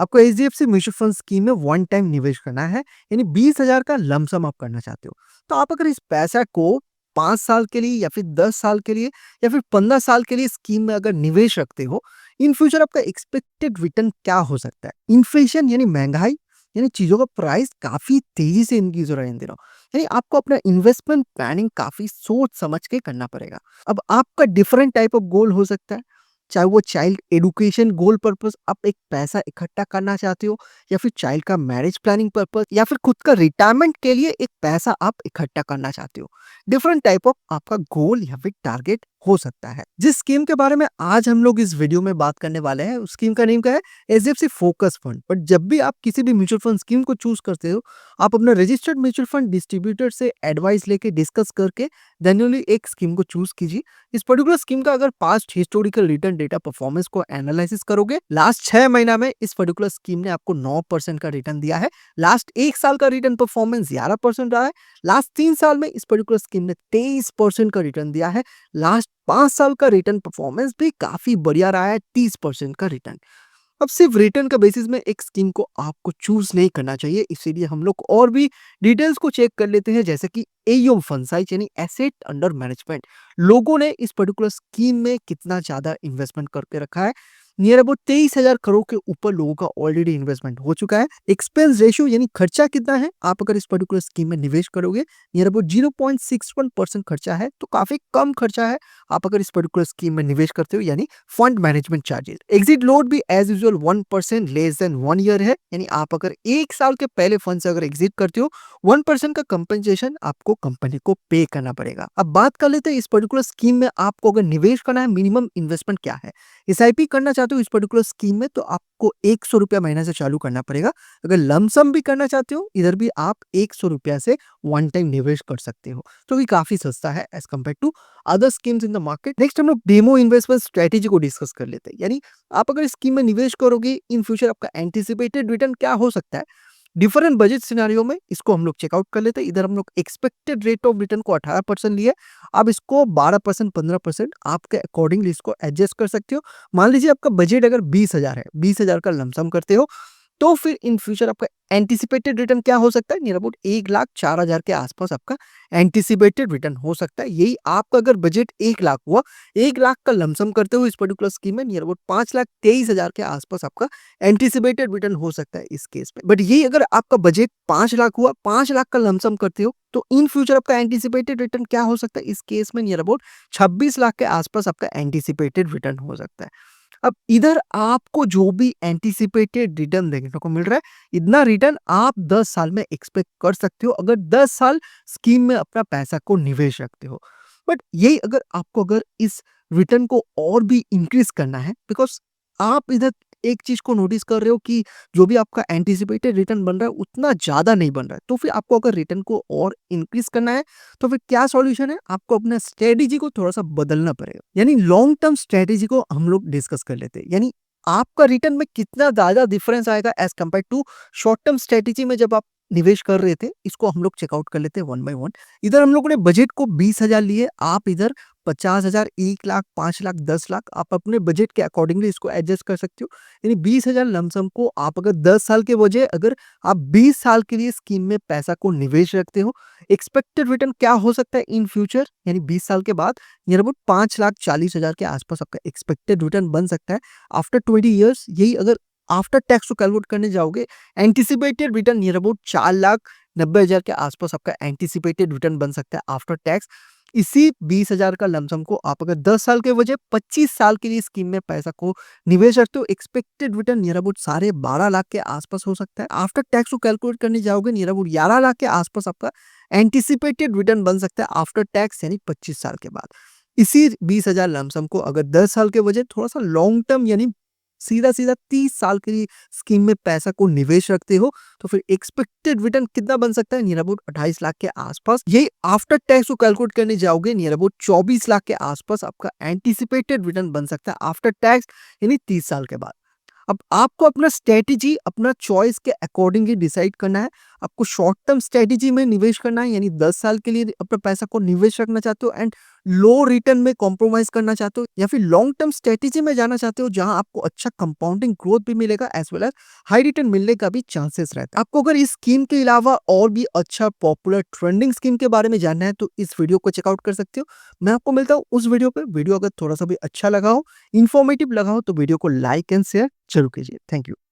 आपको HDFC mutual fund scheme में one time निवेश करना है, यानी 20,000 का लमसम आप करना चाहते हो। तो आप अगर इस पैसा को 5 साल के लिए या फिर 10 साल के लिए या फिर 15 साल के लिए स्कीम में अगर निवेश रखते हो, इन फ्यूचर आपका एक्सपेक्टेड रिटर्न क्या हो सकता है? इन्फ्लेशन यानी महंगाई, यानी चीजों का प्राइस काफी तेजी से इंक्रीज हो रहा है इन दिनों, यानी आपको अपना इन्वेस्टमेंट प्लानिंग काफी सोच समझ के करना पड़ेगा। अब आपका डिफरेंट टाइप ऑफ गोल हो सकता है, चाहे वो चाइल्ड एडुकेशन गोल पर्पस, आप एक पैसा इकट्ठा करना चाहते हो, या फिर चाइल्ड का मैरिज प्लानिंग पर्पस, या फिर खुद का रिटायरमेंट के लिए एक पैसा आप इकट्ठा करना चाहते हो। डिफरेंट टाइप ऑफ आपका गोल या फिर टारगेट हो सकता है। जिस स्कीम के बारे में आज हम लोग इस वीडियो में बात करने वाले हैं, उस स्कीम का नेम क्या है? HDFC focus fund. बट जब भी आप किसी भी म्यूचुअल फंड स्कीम को चूज करते हो, आप अपना रजिस्टर्ड म्यूचुअल फंड डिस्ट्रीब्यूटर से एडवाइस लेके डिस्कस करके देन ओनली एक स्कीम को चूज कीजिए। इस पर्टिकुलर स्कीम का अगर past historical return data performance को एनालिसिस करोगे, लास्ट 6 महीना में इस पर्टिकुलर स्कीम ने आपको 9% का रिटर्न दिया है। लास्ट 1 साल का रिटर्न परफॉर्मेंस 11% रहा है। लास्ट 3 साल में इस पर्टिकुलर स्कीम ने 23% का रिटर्न दिया है। लास्ट 5 साल का रिटर्न परफॉर्मेंस भी काफी बढ़िया रहा है, 30% का रिटर्न। अब सिर्फ रिटर्न का बेसिस में एक स्कीम को आपको चूज नहीं करना चाहिए, इसीलिए हम लोग और भी डिटेल्स को चेक कर लेते हैं, जैसे कि एयूएम फंड साइज यानी एसेट अंडर मैनेजमेंट। लोगों ने इस पर्टिकुलर स्कीम में कितना ज्यादा इन्वेस्टमेंट करके रखा है। नियर अबाउट 23,000 करोड़ के ऊपर लोगों का ऑलरेडी इन्वेस्टमेंट हो चुका है। एक्सपेंस रेशियो यानी खर्चा कितना है, आप अगर इस पर्टिकुलर स्कीम में निवेश करोगे, नियर अबाउट 0.61% खर्चा है, तो काफी कम खर्चा है आप अगर इस पर्टिकुलर स्कीम में निवेश करते हो। यानी fund management charges, exit load भी as usual 1% less than 1 year है, यानी आप अगर 1 साल के पहले फंड से अगर एग्जिट करते हो, 1% का कंपनसेशन आपको कंपनी को पे करना पड़ेगा। अब बात कर लेते हैं इस पर्टिकुलर स्कीम में आपको अगर निवेश करना है, मिनिमम इन्वेस्टमेंट क्या है। एसआईपी करना चाहते हो इस पर्टिकुलर स्कीम में, तो आपको 100 रुपया महीना से चालू करना पड़ेगा। अगर लमसम भी करना चाहते हो, इधर भी आप 100 रुपया से वन टाइम निवेश कर सकते हो, जो कि काफी सस्ता है as compare to other schemes in the market. Next हम लोग डेमो इन्वेस्टमेंट स्ट्रेटेजी को डिस्कस कर लेते हैं, यानी आप अगर इस स्कीम में निवेश करोगे, इन फ्यूचर आपका एंटिसिपेटेड रिटर्न क्या हो सकता है। डिफरेंट बजट सिनेरियो में इसको हम लोग चेकआउट कर लेते हैं। इधर हम लोग एक्सपेक्टेड रेट ऑफ रिटर्न को 18% लिए, आप इसको 12% 15% आपके अकॉर्डिंगली इसको एडजस्ट कर सकते हो। मान लीजिए आपका बजट अगर 20,000 है, 20,000 का लमसम करते हो, तो फिर इन फ्यूचर आपका एंटिसिपेटेड रिटर्न क्या हो सकता है? नियर अबाउट 1,04,000 के आसपास आपका एंटिसिपेटेड रिटर्न हो सकता है। यही आपका अगर बजट 1 लाख हुआ, 1 लाख का लमसम करते हो इस पर्टिकुलर स्कीम में, नियर अबाउट 5,23,000 के आसपास आपका एंटिसिपेटेड रिटर्न हो सकता है इस केस में। बट यही अगर आपका बजट 5 लाख हुआ, 5 लाख का लमसम करते हो, तो इन फ्यूचर आपका एंटिसिपेटेड रिटर्न क्या हो सकता है? इस केस में नियर अबाउट 26 लाख के आसपास आपका एंटिसिपेटेड रिटर्न हो सकता है। अब इधर आपको जो भी एंटिसिपेटेड रिटर्न देखने को मिल रहा है, इतना रिटर्न आप 10 साल में एक्सपेक्ट कर सकते हो, अगर 10 साल स्कीम में अपना पैसा को निवेश रखते हो। बट यही अगर आपको अगर इस रिटर्न को और भी इंक्रीज करना है, बिकॉज़ आप इधर एक चीज़ को नोटिस कर रहे हो कि जो भी आपका एंटिसिपेटेड रिटर्न बन रहा है, उतना ज़्यादा नहीं बन रहा है। तो फिर आपको अगर रिटर्न को और इंक्रीज करना है, तो फिर क्या सॉल्यूशन है? आपको अपना स्ट्रेटेजी को थोड़ा-सा बदलना पड़ेगा। यानी लॉन्ग टर्म स्ट्रेटेजी को हम लोग डिस्कस कर लेते हैं। यानी आपका रिटर्न में कितना ज़्यादा डिफरेंस आएगा as compared to short term strategy में जब आप निवेश कर रहे थे, इसको हम लोग चेकआउट कर लेते हैं वन बाय वन। इधर हम लोगों ने बजट को 20,000 लिए, आप इधर 50,000, 1 लाख, 5 लाख, 10 लाख, आप अपने बजट के अकॉर्डिंगली इसको एडजस्ट कर सकते हो। यानी 20,000 लमसम को आप अगर 10 साल के बजाय अगर आप 20 साल के लिए स्कीम में पैसा को निवेश रखते हो, एक्सपेक्टेड रिटर्न क्या हो सकता है इन फ्यूचर? यानी 20 साल के बाद नियर अबाउट 5,40,000 के आसपास आपका एक्सपेक्टेड रिटर्न बन सकता है आफ्टर 20 ईयर्स। यही अगर आफ्टर टैक्स को कैलकुलेट करने जाओगे, एंटिसिपेटेड रिटर्न नियर अबाउट 4,90,000 के आसपास आपका एंटिसिपेटेड रिटर्न बन सकता है आफ्टर टैक्स। इसी 20,000 का लमसम को आप अगर 10 साल के बजाय 25 साल के लिए स्कीम में पैसा को निवेश रखते हो, expected return near about 12.5 lakh के आसपास हो सकता है। आफ्टर टैक्स को कैलकुलेट करने जाओगे, नियर अबाउट 11 लाख के आसपास आपका एंटिसिपेटेड रिटर्न बन सकता है आफ्टर टैक्स, यानी 25 साल के बाद। इसी 20,000 लमसम को अगर 10 साल के बजाय थोड़ा-सा लॉन्ग टर्म यानी सीधा-सीधा 30 साल के लिए स्कीम में पैसा को निवेश रखते हो, तो फिर एक्सपेक्टेड रिटर्न कितना बन सकता है? नियर अबाउट 28 लाख के आसपास। यही आफ्टर टैक्स को कैलकुलेट करने जाओगे, नियर अबाउट 24 लाख के आसपास आपका एंटिसिपेटेड रिटर्न बन सकता है आफ्टर टैक्स, यानी 30 साल के बाद। अब आपको अपना स्ट्रेटेजी अपना चॉइस के अकॉर्डिंगली डिसाइड करना है। आपको शॉर्ट टर्म स्ट्रेटेजी में निवेश करना है, यानी 10 साल के लिए अपना पैसा को निवेश रखना चाहते हो, एंड लो रिटर्न में कॉम्प्रोमाइज़ करना चाहते हो या फिर लॉन्ग टर्म स्ट्रैटेजी में जाना चाहते हो जहाँ आपको अच्छा कंपाउंडिंग ग्रोथ भी मिलेगा as well as high return मिलने का भी चांसेस रहता है। आपको अगर इस स्कीम के अलावा और भी अच्छा पॉपुलर ट्रेंडिंग स्कीम के बारे में जानना है तो इस वीडियो को चेकआउट कर सकते हो। मैं आपको मिलता हूँ उस वीडियो पे। वीडियो अगर थोड़ा-सा भी अच्छा लगा हो, इन्फॉर्मेटिव लगा हो तो वीडियो को लाइक एंड शेयर ज़रूर कीजिए। Thank you.